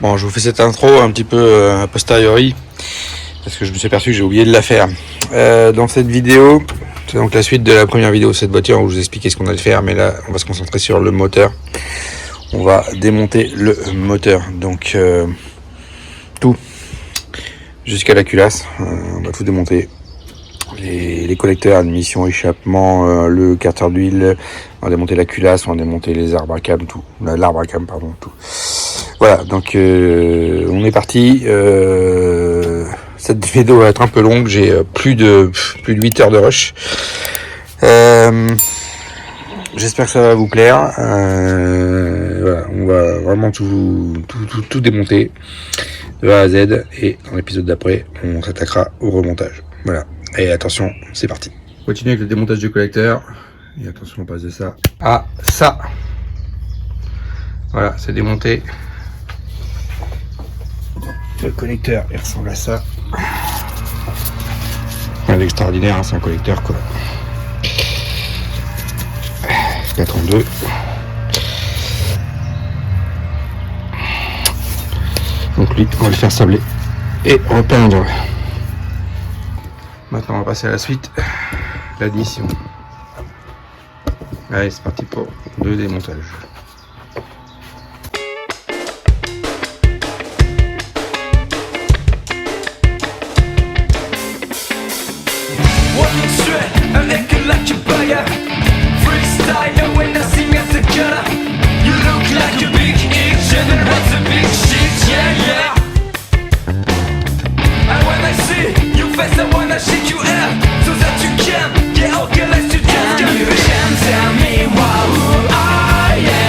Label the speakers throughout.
Speaker 1: Bon, je vous fais cette intro un petit peu a posteriori, parce que je me suis aperçu que j'ai oublié de la faire. Dans cette vidéo, c'est donc la suite de la première vidéo de cette voiture où je vous expliquais ce qu'on allait faire, mais là, on va se concentrer sur le moteur. On va démonter le moteur, donc tout, jusqu'à la culasse, on va tout démonter. Les collecteurs, admission, échappement, le carter d'huile, on va démonter la culasse, on va démonter les arbres à cam, tout. L'arbre à cam, pardon, tout. Voilà, donc on est parti. Cette vidéo va être un peu longue, j'ai plus de 8 heures de rush. J'espère que ça va vous plaire. Voilà, on va vraiment tout démonter de A à Z, et dans l'épisode d'après, on s'attaquera au remontage. Voilà. Et attention, c'est parti. On continue avec le démontage du collecteur. Et attention, on passe de ça à ça. Voilà, c'est démonté. Le collecteur, il ressemble à ça. Rien d'extraordinaire, hein, c'est un collecteur quoi. 4 en 2. Donc lui, on va le faire sabler et repeindre. Maintenant, on va passer à la suite, l'addition. Allez, c'est parti pour le démontage.
Speaker 2: Shake you out, so that you can get organized to dance. You can tell me who I am.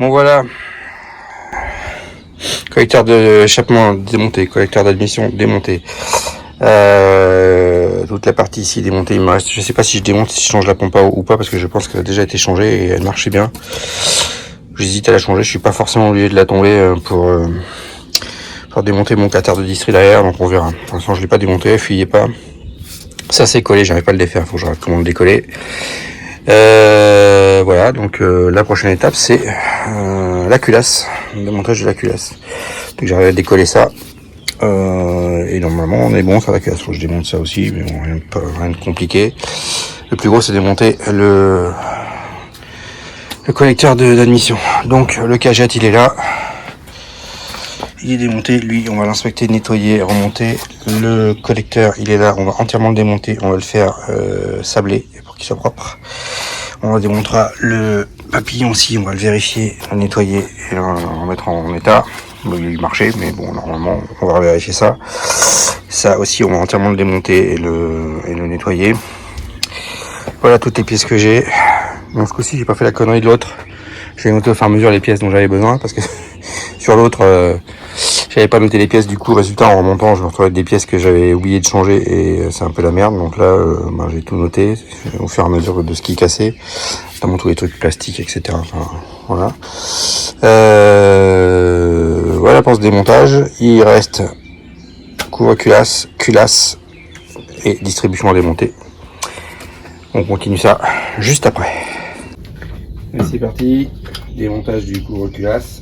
Speaker 1: Bon voilà, collecteur d'échappement démonté, collecteur d'admission démonté. Toute la partie ici démontée, il me reste, je sais pas si je démonte, si je change la pompe ou pas, parce que je pense qu'elle a déjà été changée et elle marchait bien. J'hésite à la changer, je suis pas forcément obligé de la tomber pour démonter mon cutter de distri derrière, donc on verra. Pour l'instant je l'ai pas démonté, fuyez pas. Ça c'est collé, j'arrive pas à le défaire, faut que je regarde comment le décoller. Voilà, donc la prochaine étape c'est la culasse, le démontage de la culasse. Donc j'arrive à décoller ça. Et normalement on est bon sur la culasse. Faut que je démonte ça aussi, mais bon, rien de compliqué. Le plus gros c'est démonter le connecteur d'admission. Donc le cagette il est là. Il est démonté, lui on va l'inspecter, nettoyer, remonter. Le collecteur il est là, on va entièrement le démonter, on va le faire sabler pour qu'il soit propre. On démontera le papillon aussi, on va le vérifier, le nettoyer et le remettre en état. Bon, il marchait, mais bon, normalement, on va vérifier ça. Ça aussi, on va entièrement le démonter et le nettoyer. Voilà toutes les pièces que j'ai. Donc ce coup-ci, j'ai pas fait la connerie de l'autre. J'ai noté au fur et à mesure les pièces dont j'avais besoin, parce que sur l'autre, j'avais pas noté les pièces. Du coup, résultat, en remontant, je me retrouvais avec des pièces que j'avais oublié de changer et c'est un peu la merde. Donc là, j'ai tout noté au fur et à mesure de ce qui cassait, notamment tous les trucs plastiques, etc. Enfin, voilà. Voilà pour ce démontage. Il reste couvre-culasse, culasse et distribution à démonter. On continue ça juste après. Et c'est parti, démontage du couvre-culasse.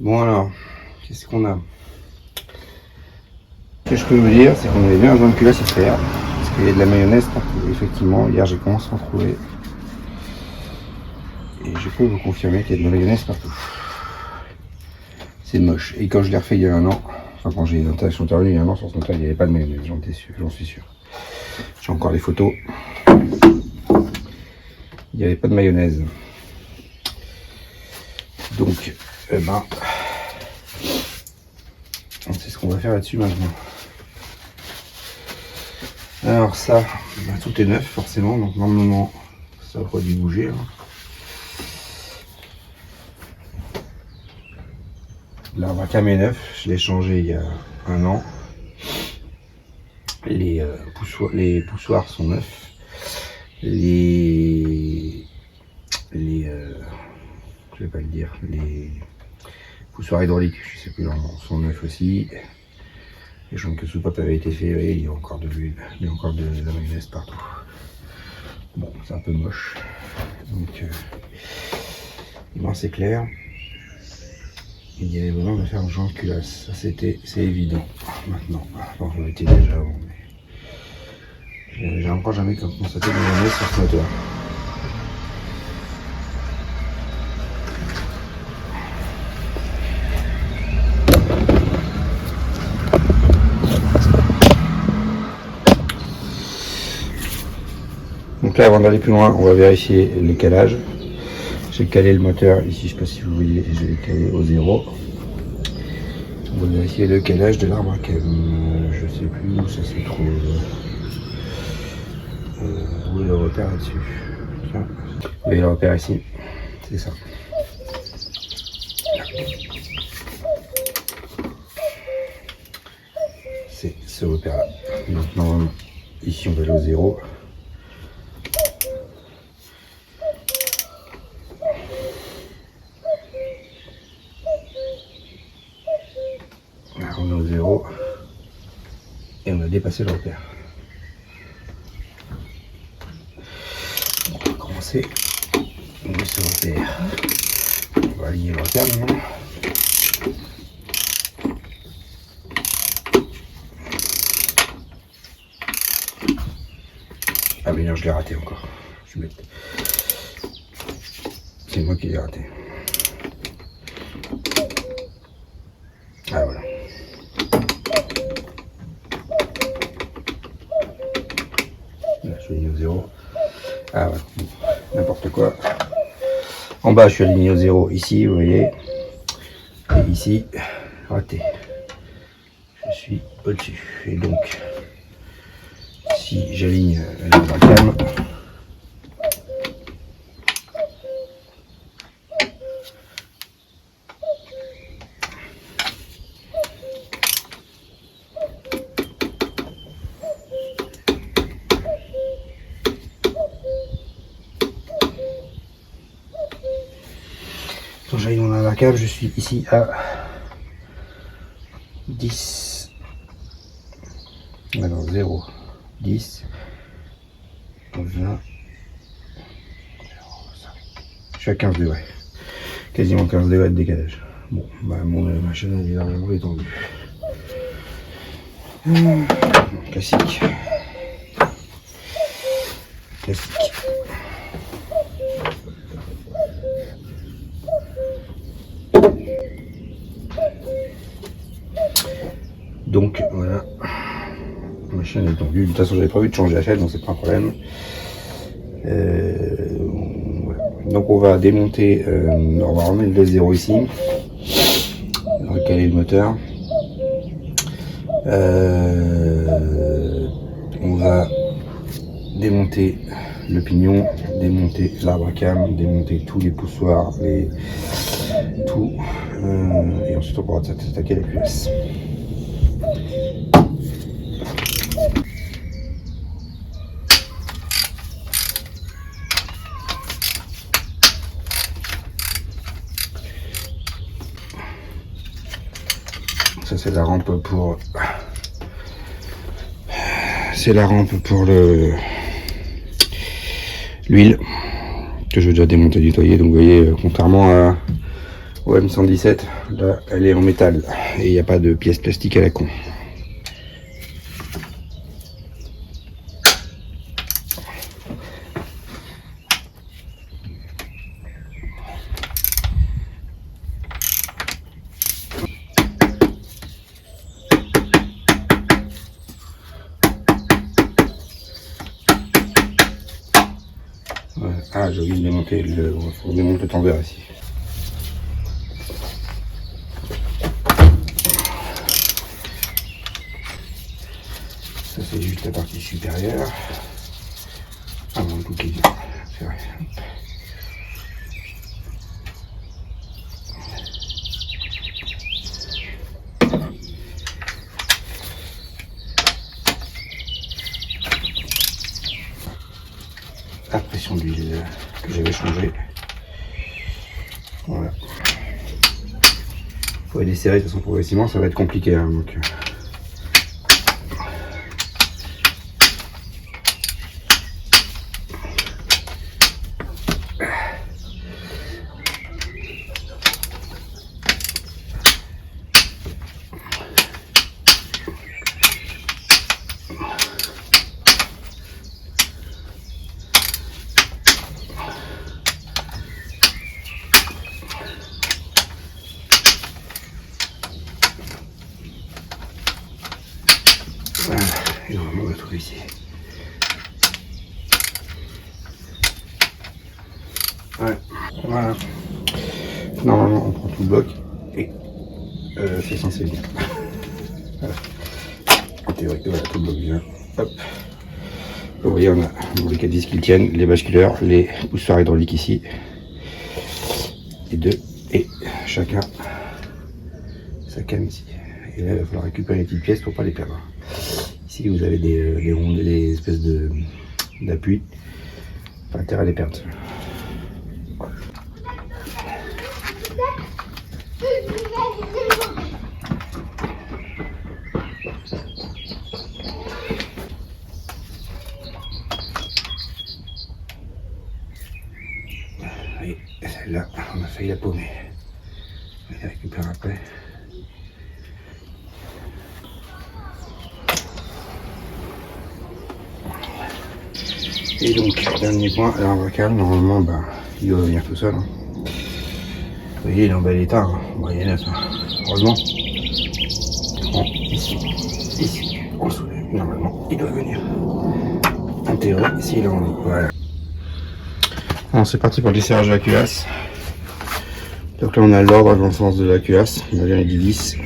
Speaker 1: Bon alors, qu'est-ce qu'on a? Ce que je peux vous dire, c'est qu'on avait bien besoin de culasse à faire, parce qu'il y a de la mayonnaise partout. Effectivement, hier j'ai commencé à en trouver. Et je peux vous confirmer qu'il y a de la mayonnaise partout. C'est moche. Et quand je l'ai refait il y a un an, enfin quand j'ai l'installation terminée il y a un an sur ce moteur, il n'y avait pas de mayonnaise, j'en suis sûr. J'ai encore les photos. Il n'y avait pas de mayonnaise. Donc, c'est ce qu'on va faire là-dessus maintenant. Alors ça, tout est neuf forcément, donc normalement ça aurait dû bouger. Hein. L'arbre à cam est neuf, je l'ai changé il y a un an. Les poussoirs sont neufs. Je vais pas le dire, les poussoirs hydrauliques, je sais plus, sont neufs aussi. Les joints que soupape avaient été faits, et il y a encore de l'huile, il y a encore de la mayonnaise partout. Bon, c'est un peu moche, donc c'est clair. Il y avait besoin de faire un joint de culasse, ça c'est évident. Maintenant, bon, je l'étais déjà avant, mais j'ai encore jamais constaté de mayonnaise sur ce moteur. Donc là, avant d'aller plus loin, on va vérifier le calage. J'ai calé le moteur, ici je ne sais pas si vous voyez, je l'ai calé au 0. On va vérifier le calage de l'arbre à cam. Je ne sais plus où ça se trouve. Où est le repère là-dessus? Tiens, vous voyez le repère ici, c'est ça. C'est ce repère là. Donc normalement, ici on va aller au 0. On est au 0 et on a dépassé le repère. Bon, on va commencer commencer. On va se repère. On va aligner le recam maintenant. Ah mais non, je l'ai raté encore. Je suis bête. C'est moi qui l'ai raté. Ah voilà. Là, je suis aligné au 0. Ah voilà. Bon, n'importe quoi. En bas, je suis aligné au 0. Ici, vous voyez. Et ici, raté. Je suis au-dessus. Et donc, si j'aligne la cam, quand j'aligne dans la cam, je suis ici à 10. Alors 0, 10, 20, je suis à 15 degrés. Quasiment 15 degrés de décalage. Bon, bah ma chaîne est largement étendue. Classique. Classique. Donc voilà, ma chaîne est tendue. De toute façon, j'avais prévu de changer la chaîne, donc c'est pas un problème. Voilà. Donc on va démonter, on va remettre le 0 ici, recaler le moteur. On va démonter le pignon, démonter l'arbre à cam, démonter tous les poussoirs, tout, et ensuite on pourra s'attaquer à la culasse. Ça c'est la rampe pour l'huile que je vais déjà démonter et nettoyer. Donc vous voyez, contrairement au M117, là elle est en métal et il n'y a pas de pièces plastiques à la con. Voilà. Ah, j'ai oublié de démonter on démonte le tendeur ici. Ça c'est juste la partie supérieure. Ah bon, le cookie, c'est vrai. La pression d'huile que j'avais changé. Voilà. Faut les serrer de toute façon progressivement, ça va être compliqué. Hein, donc. Voilà, et on va trouver ici. Ouais, voilà. Normalement, on prend tout le bloc et c'est censé bien. Voilà. En théorie, voilà, tout le bloc bien. Hop. Vous voyez, on a les 4 vis qui tiennent, les basculeurs, les poussoirs hydrauliques ici. Les deux. Et chacun sa cam ici. Et là, il va falloir récupérer les petites pièces pour pas les perdre. Ici, vous avez des rondes, des espèces d'appui. Pas intérêt à les perdre. a failli la paumer. On les récupère après. Et donc, dernier point, l'arbre à câble, normalement, il doit venir tout seul. Hein. Vous voyez, il est en bel état. Hein. Bon, il est neuf, hein. Heureusement. Bon, ici, en dessous, normalement, il doit venir. En théorie, s'il a envie. Voilà. Alors, c'est parti pour le desserrage de la culasse. Donc là, on a l'ordre dans le sens de la culasse. On a bien les 10.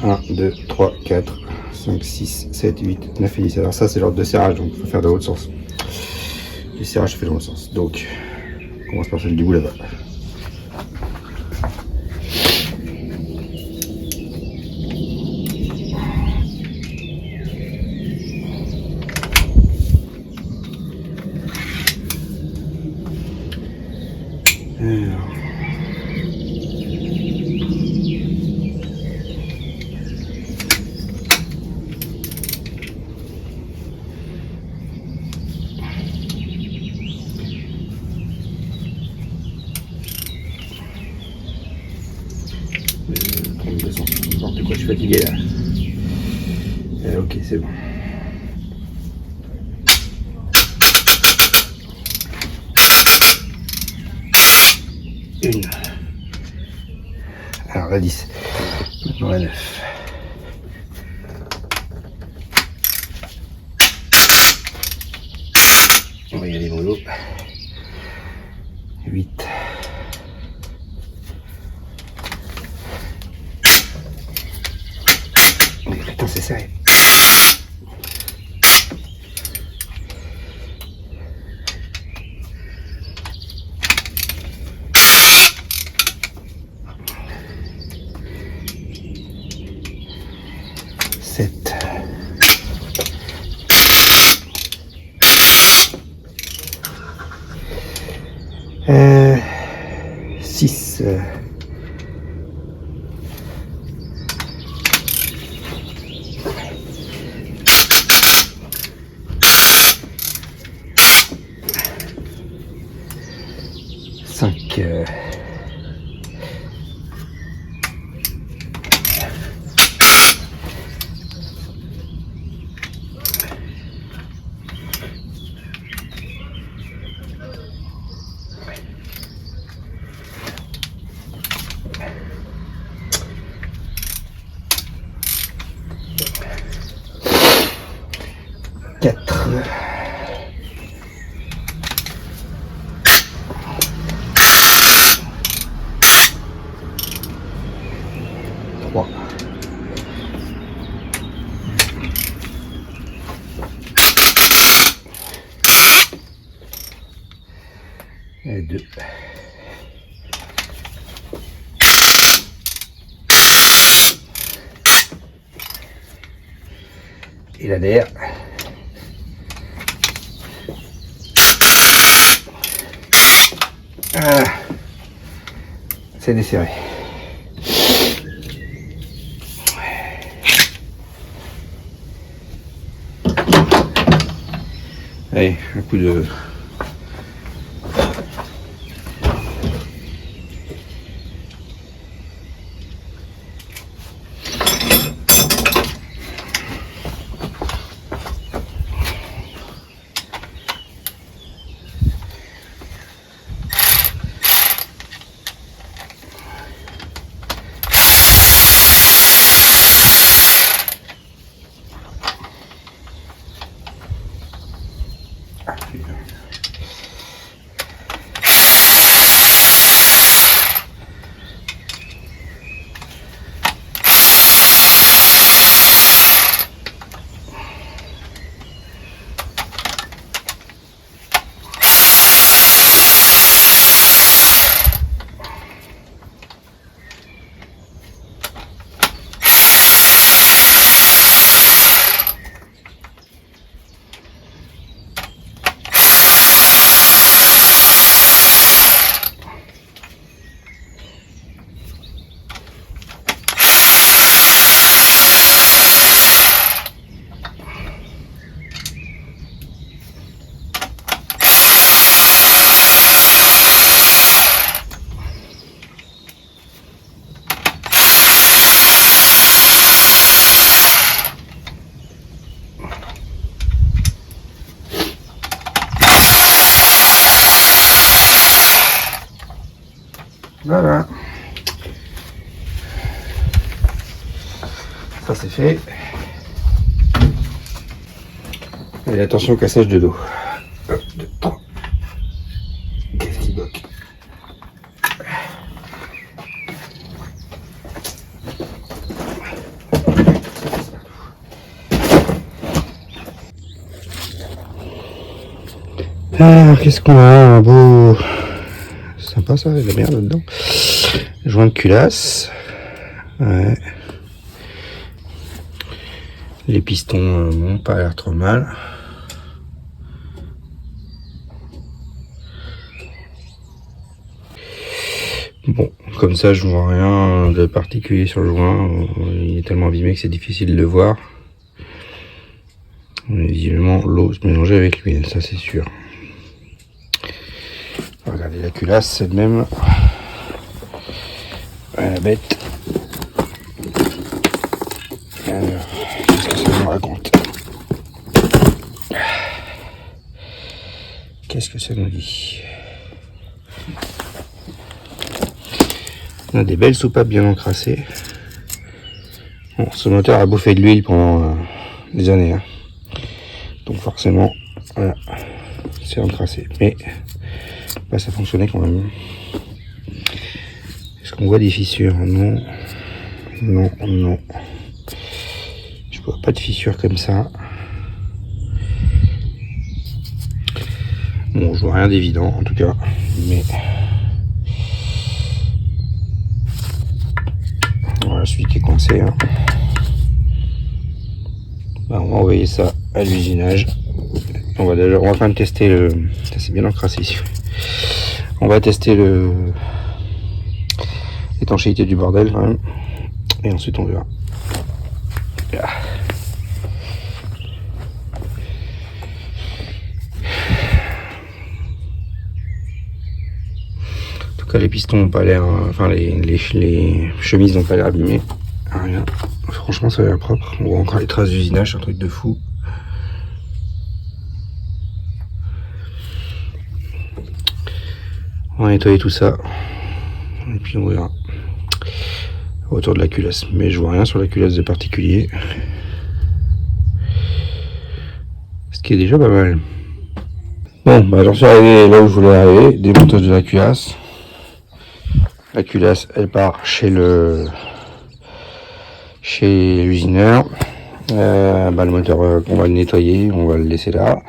Speaker 1: 1, 2, 3, 4, 5, 6, 7, 8, 9 et 10. Alors ça, c'est l'ordre de serrage, donc il faut faire dans l'autre sens. Le serrage se fait dans l'autre sens. Donc, on commence par celle du bout là-bas. Alors. N'importe quoi, je suis fatigué là. Ok, c'est bon. Une. Alors la 10. Maintenant la 9. On va y aller mollo. 8. Mais putain, c'est serré. 7. 6. 5. 4. 3. Et 2. Et la DR. Voilà. C'est desserré. Allez, un coup de... Voilà. Ça c'est fait. Et attention au cassage de dos. 1, 2, 3. Qu'est-ce qui bloque? Alors qu'est-ce qu'on a? Un beau... Sympa ça, il y a de la merde là-dedans. Joint de culasse. Ouais. Les pistons n'ont pas l'air trop mal. Bon, comme ça je vois rien de particulier sur le joint. Il est tellement abîmé que c'est difficile de le voir. Mais visiblement l'eau se mélangeait avec l'huile, ça c'est sûr. Regardez la culasse, c'est le même. La bête. Alors, qu'est-ce que ça nous raconte? Qu'est-ce que ça nous dit? On a des belles soupapes bien encrassées. Bon, ce moteur a bouffé de l'huile pendant des années. Hein. Donc forcément, voilà, c'est encrassé. Mais bah, ça fonctionnait quand même. Est-ce qu'on voit des fissures? Non. Non, non. Je vois pas de fissures comme ça. Bon, je vois rien d'évident en tout cas. Mais voilà, celui qui est coincé. Hein. Bah, on va envoyer ça à l'usinage. On va quand même tester le. Ça c'est bien encrassé ici. On va tester l'étanchéité du bordel quand même. Et ensuite on verra. En tout cas les pistons n'ont pas l'air. Enfin les chemises n'ont pas l'air abîmées. Rien. Franchement ça a l'air propre. On voit encore les traces d'usinage, c'est un truc de fou. On va nettoyer tout ça. Et puis on verra. Autour de la culasse. Mais je vois rien sur la culasse de particulier. Ce qui est déjà pas mal. Bon, bah j'en suis arrivé là où je voulais arriver. Démontage de la culasse. La culasse, elle part chez l'usineur. Le moteur, on va le nettoyer, on va le laisser là.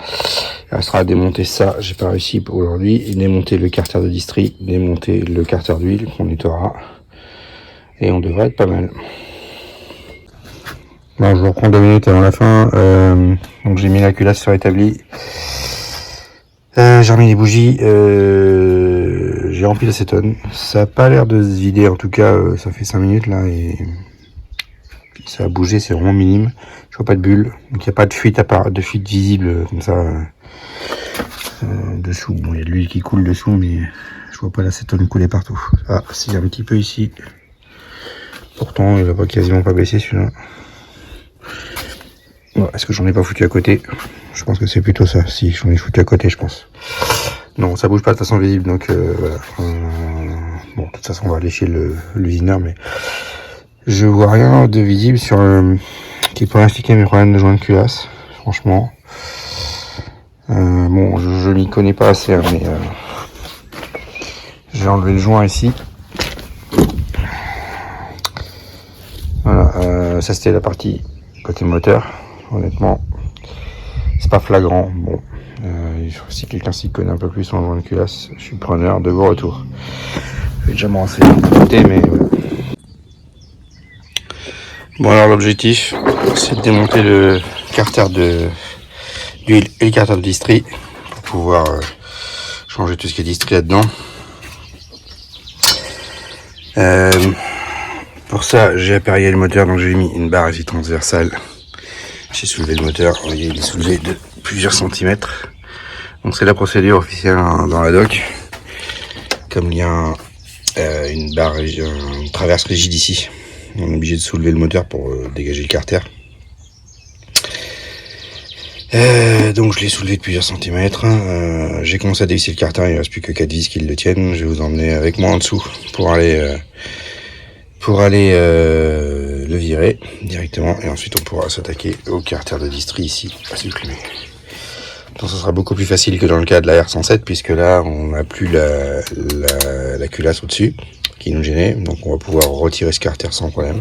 Speaker 1: Il restera à démonter ça, j'ai pas réussi pour aujourd'hui. Démonter le carter de distri, démonter le carter d'huile qu'on nettoiera. Et on devrait être pas mal. Bon, je vous reprends 2 minutes avant la fin. Donc j'ai mis la culasse sur établi. J'ai remis les bougies. J'ai rempli l'acétone. Ça a pas l'air de se vider, en tout cas ça fait 5 minutes là et ça a bougé, c'est vraiment minime. Je vois pas de bulle, donc il n'y a pas de fuite de fuite visible comme ça dessous. Bon, il y a de l'huile qui coule dessous, mais je vois pas l'acétone couler partout. Ah, si, un petit peu ici. Pourtant, il va pas quasiment pas baisser celui-là. Bon, est-ce que j'en ai pas foutu à côté? Je pense que c'est plutôt ça. Si, j'en ai foutu à côté, je pense. Non, ça bouge pas de façon visible, donc voilà. Bon, de toute façon, on va aller chez l'usineur, mais je vois rien de visible sur qui pourrait expliquer mes problèmes de joint de culasse, franchement. Bon, je m'y connais pas assez, hein, mais j'ai enlevé le joint ici. Voilà, ça c'était la partie côté moteur. Honnêtement, c'est pas flagrant. Bon, si quelqu'un s'y connaît un peu plus en joint de culasse, je suis preneur de vos retours. Je vais déjà me renseigner de côté, mais voilà. Bon, alors l'objectif, c'est de démonter le carter d'huile et le carter de distri pour pouvoir changer tout ce qui est distri là-dedans. Pour ça, j'ai appareillé le moteur, donc j'ai mis une barre ici transversale. J'ai soulevé le moteur, vous voyez, il est soulevé de plusieurs centimètres. Donc c'est la procédure officielle dans la doc. Comme il y a une barre, une traverse rigide ici, on est obligé de soulever le moteur pour dégager le carter. Donc je l'ai soulevé de plusieurs centimètres. J'ai commencé à dévisser le carter, il ne reste plus que 4 vis qui le tiennent. Je vais vous emmener avec moi en dessous pour aller le virer directement, et ensuite on pourra s'attaquer au carter de distri ici à supprimer. Donc ce sera beaucoup plus facile que dans le cas de la R107, puisque là on n'a plus la culasse au-dessus qui nous gênait, donc on va pouvoir retirer ce carter sans problème.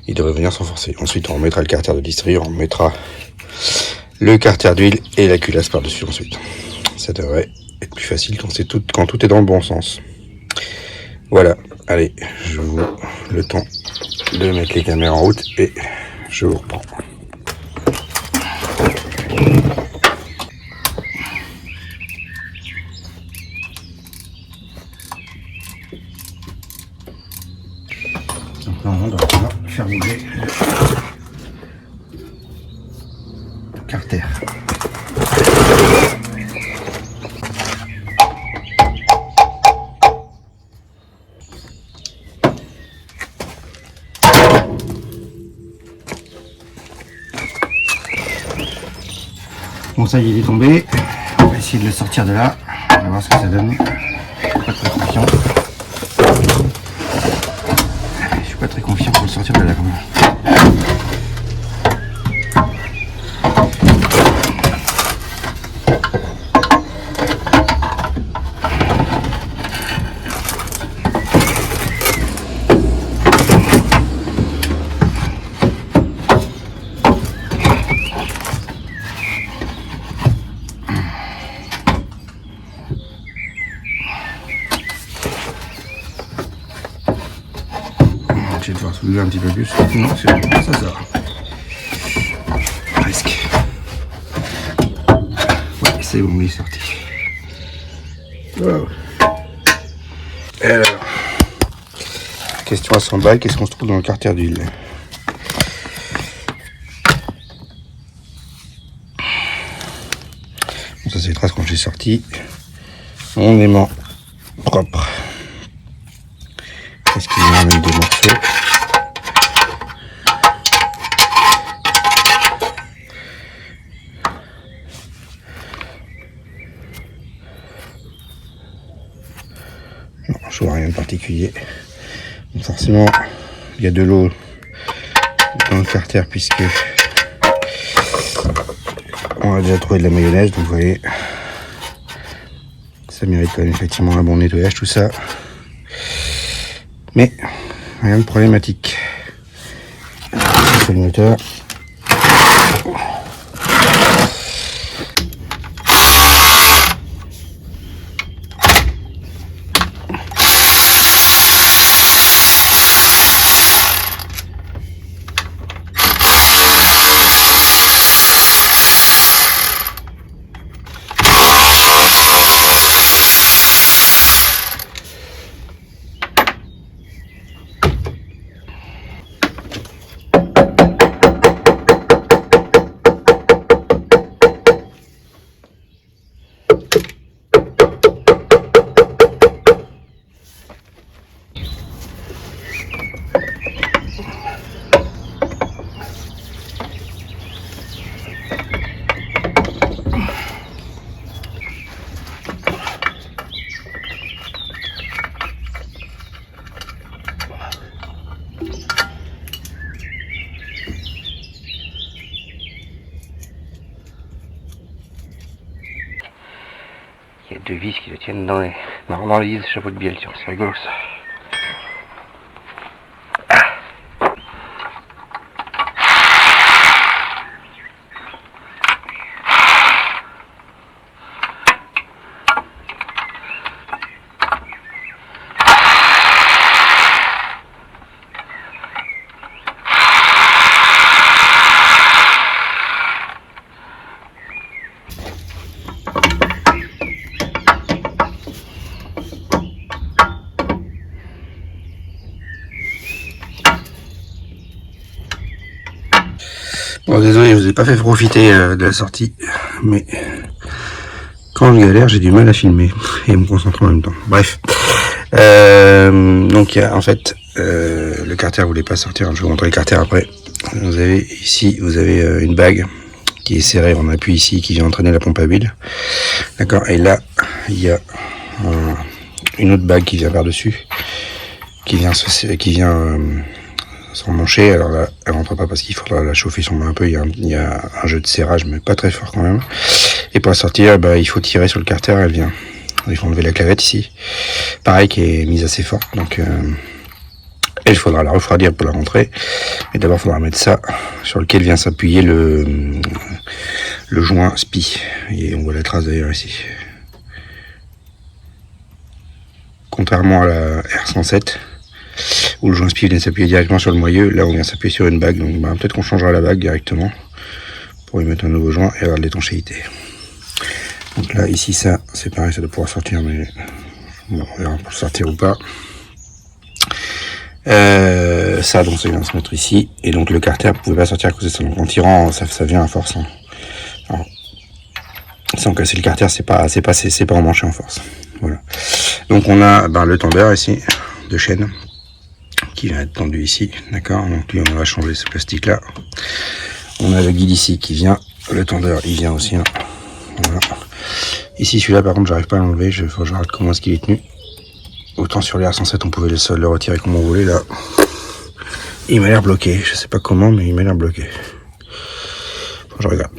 Speaker 1: Il devrait venir sans forcer. Ensuite on mettra le carter de distri, on mettra le carter d'huile et la culasse par-dessus ensuite. Ça devrait être plus facile quand tout est dans le bon sens. Voilà, allez, je vous le temps de mettre les caméras en route et je vous reprends. Donc là, on doit faire bouger le carter. Bon, ça y est, il est tombé. On va essayer de le sortir de là. On va voir ce que ça donne. Je suis pas très confiant. Je suis pas très confiant pour le sortir de là quand même. Je vais devoir soulever un petit peu plus. Non, c'est bon, ça sort. Presque. Ouais, c'est bon, il est sorti. Wow. Alors, question à 100 balles, qu'est-ce qu'on se trouve dans le carter d'huile? Bon, ça c'est les traces quand j'ai sorti. On aimant propre. Est-ce qu'il y a même des morceaux? Non, je vois rien de particulier. Donc forcément, il y a de l'eau dans le carter puisque on a déjà trouvé de la mayonnaise. Donc vous voyez, ça mérite quand même effectivement un bon nettoyage tout ça. Mais rien de problématique. C'est le moteur. Il y a 2 vis qui le tiennent dans les chapeaux de bielle, tiens, c'est rigolo ça. Bon, désolé, je vous ai pas fait profiter de la sortie, mais quand je galère, j'ai du mal à filmer et me concentrer en même temps. Bref, donc en fait, le carter voulait pas sortir. Je vais vous montrer le carter après. Vous avez ici, vous avez une bague qui est serré, on appuie ici, qui vient entraîner la pompe à huile. D'accord. Et là, il y a une autre bague qui vient par-dessus, qui vient s'emmancher. Alors là, elle rentre pas parce qu'il faudra la chauffer son bain un peu. Il y a un jeu de serrage, mais pas très fort quand même. Et pour la sortir, il faut tirer sur le carter, elle vient. Il faut enlever la clavette ici. Pareil, qui est mise assez forte. Donc, et il faudra la refroidir pour la rentrer. Mais d'abord, il faudra mettre ça sur lequel vient s'appuyer le joint SPI. Et on voit la trace d'ailleurs ici. Contrairement à la R107, où le joint SPI vient s'appuyer directement sur le moyeu, là on vient s'appuyer sur une bague. Donc peut-être qu'on changera la bague directement pour y mettre un nouveau joint et avoir de l'étanchéité. Donc là, ici, ça, c'est pareil, ça doit pouvoir sortir, mais bon, on verra pour sortir ou pas. Ça, donc, ça vient se mettre ici. Et donc, le carter ne pouvait pas sortir à cause de ça. Donc, en tirant, ça vient à force. Alors, sans casser le carter, c'est pas emmanché en force. Voilà. Donc, on a le tendeur ici, de chaîne, qui vient être tendu ici. D'accord. Donc, lui, on va changer ce plastique-là. On a le guide ici qui vient. Le tendeur, il vient aussi. Là. Voilà. Ici, celui-là, par contre, j'arrive pas à l'enlever. Il faut que je regarde comment est-ce qu'il est tenu. Autant sur les R107, on pouvait le retirer comme on voulait. Là, il m'a l'air bloqué. Je sais pas comment, mais il m'a l'air bloqué. Faut que je regarde.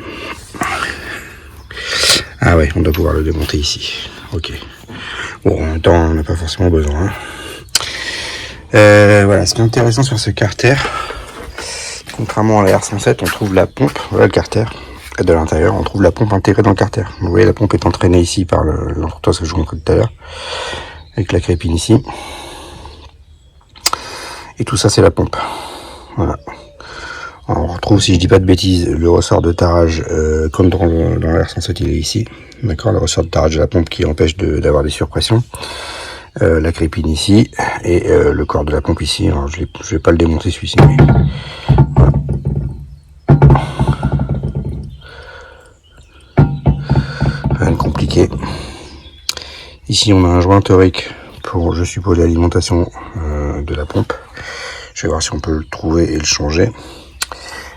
Speaker 1: Ah ouais, on doit pouvoir le démonter ici. Ok. Bon, en même temps, on n'a pas forcément besoin. Hein. Voilà, ce qui est intéressant sur ce carter, contrairement à la R107, on trouve la pompe. Voilà le carter. De l'intérieur, on trouve la pompe intégrée dans le carter. Vous voyez, la pompe est entraînée ici par l'entretoise que je vous montrais tout à l'heure, avec la crépine ici. Et tout ça, c'est la pompe. Voilà. On retrouve, si je dis pas de bêtises, le ressort de tarage, comme dans la R107, il est ici. D'accord, le ressort de tarage de la pompe qui empêche d'avoir des surpressions. La crépine ici, et le corps de la pompe ici. Alors, je vais pas le démonter celui-ci, mais voilà. Rien de compliqué. Ici on a un joint torique pour, je suppose, l'alimentation de la pompe. Je vais voir si on peut le trouver et le changer.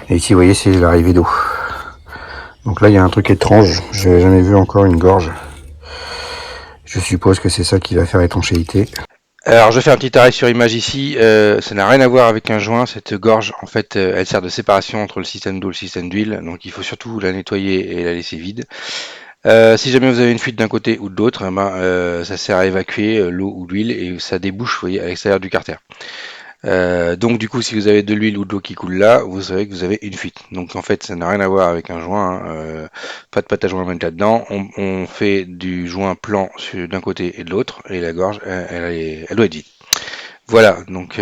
Speaker 1: Et ici vous voyez, c'est l'arrivée d'eau. Donc là il y a un truc étrange, je n'avais jamais vu encore une gorge. Je suppose que c'est ça qui va faire étanchéité. Alors je fais un petit arrêt sur image ici, ça n'a rien à voir avec un joint, cette gorge en fait elle sert de séparation entre le système d'eau et le système d'huile, donc il faut surtout la nettoyer et la laisser vide. Si jamais vous avez une fuite d'un côté ou de l'autre, ça sert à évacuer l'eau ou l'huile et ça débouche, vous voyez, à l'extérieur du carter. Donc du coup, si vous avez de l'huile ou de l'eau qui coule là, vous savez que vous avez une fuite. Donc en fait, ça n'a rien à voir avec un joint, hein. Pas de pâte à joint à mettre là-dedans. On fait du joint plan d'un côté et de l'autre, et la gorge, elle doit être vide. Voilà, donc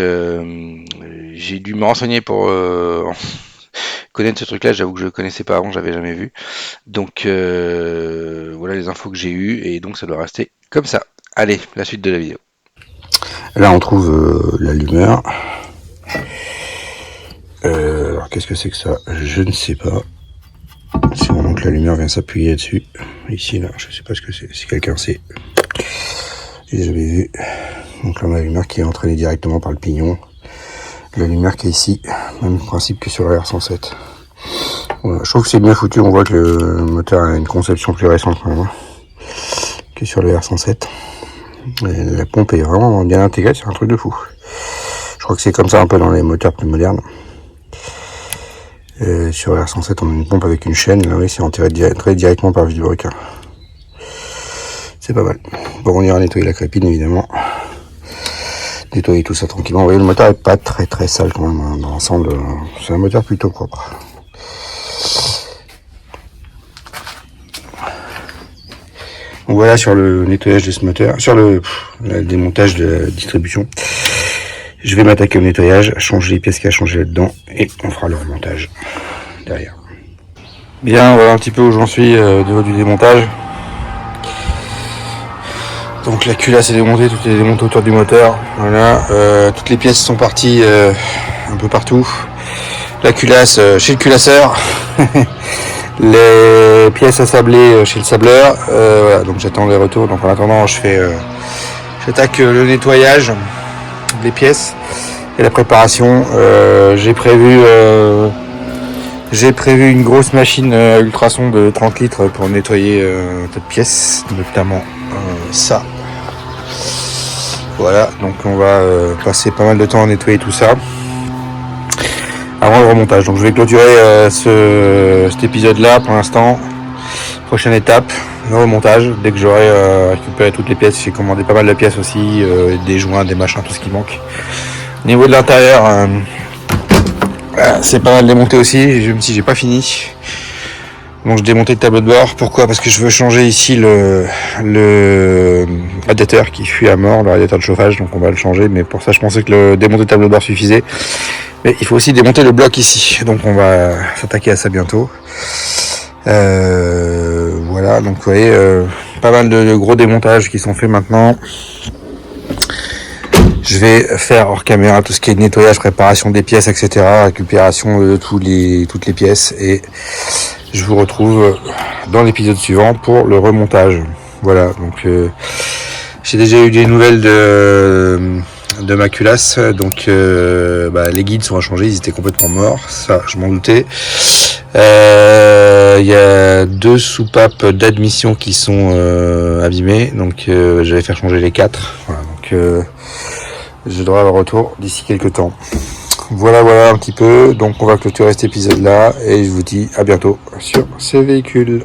Speaker 1: j'ai dû me renseigner pour connaître ce truc-là. J'avoue que je ne connaissais pas avant, j'avais jamais vu. Donc voilà les infos que j'ai eues, et donc ça doit rester comme ça. Allez, la suite de la vidéo. Là on trouve l'allumeur. Alors qu'est-ce que c'est que ça? Je ne sais pas. C'est vraiment que l'allumeur vient s'appuyer dessus. Ici, là, je ne sais pas ce que c'est. Si quelqu'un sait, j'ai jamais vu. Donc là on a l'allumeur qui est entraînée directement par le pignon. L'allumeur qui est ici, même principe que sur la R107. Voilà, je trouve que c'est bien foutu. On voit que le moteur a une conception plus récente quand même, que sur le R107. Et la pompe est vraiment bien intégrée, c'est un truc de fou. Je crois que c'est comme ça un peu dans les moteurs plus modernes. Sur la R107, on a une pompe avec une chaîne. Là, oui, c'est enterré directement par le vilebrequin. C'est pas mal. Bon, on ira nettoyer la crépine évidemment. Nettoyer tout ça tranquillement. Vous voyez, le moteur est pas très sale quand même. Hein. Dans l'ensemble, c'est un moteur plutôt propre. Donc voilà sur le nettoyage de ce moteur, sur le démontage de la distribution. Je vais m'attaquer au nettoyage, changer les pièces qu'il y a à changer là-dedans, et on fera le remontage derrière. Bien, voilà un petit peu où j'en suis au niveau du démontage. Donc la culasse est démontée, tout est démonté autour du moteur. Voilà, toutes les pièces sont parties un peu partout. La culasse chez le culasseur. Les pièces à sabler chez le sableur. Voilà, donc j'attends les retours. Donc en attendant, j'attaque le nettoyage des pièces et la préparation. J'ai prévu J'ai prévu une grosse machine à ultrason de 30 litres pour nettoyer un tas de pièces, notamment ça. Voilà, donc on va passer pas mal de temps à nettoyer tout ça avant le remontage. Donc je vais clôturer cet épisode là pour l'instant. Prochaine étape, le remontage. Dès que j'aurai récupéré toutes les pièces, j'ai commandé pas mal de pièces aussi, des joints, des machins, tout ce qui manque. Au niveau de l'intérieur, c'est pas mal démonté aussi, même si j'ai pas fini. Donc je démontais le tableau de bord. Pourquoi? Parce que je veux changer ici le radiateur qui fuit à mort, le radiateur de chauffage, donc on va le changer. Mais pour ça, je pensais que le démonter le tableau de bord suffisait. Mais il faut aussi démonter le bloc ici. Donc on va s'attaquer à ça bientôt. Voilà, donc vous voyez, pas mal de gros démontages qui sont faits maintenant. Je vais faire hors caméra tout ce qui est nettoyage, préparation des pièces, etc. Récupération de toutes les pièces. Et je vous retrouve dans l'épisode suivant pour le remontage. Voilà, donc j'ai déjà eu des nouvelles de ma culasse. Donc les guides sont à changer, ils étaient complètement morts. Ça, je m'en doutais. Il y a 2 soupapes d'admission qui sont abîmées. Donc je vais faire changer les 4. Voilà, donc je devrais avoir le retour d'ici quelques temps. Voilà un petit peu. Donc on va clôturer cet épisode là et je vous dis à bientôt sur ces véhicules.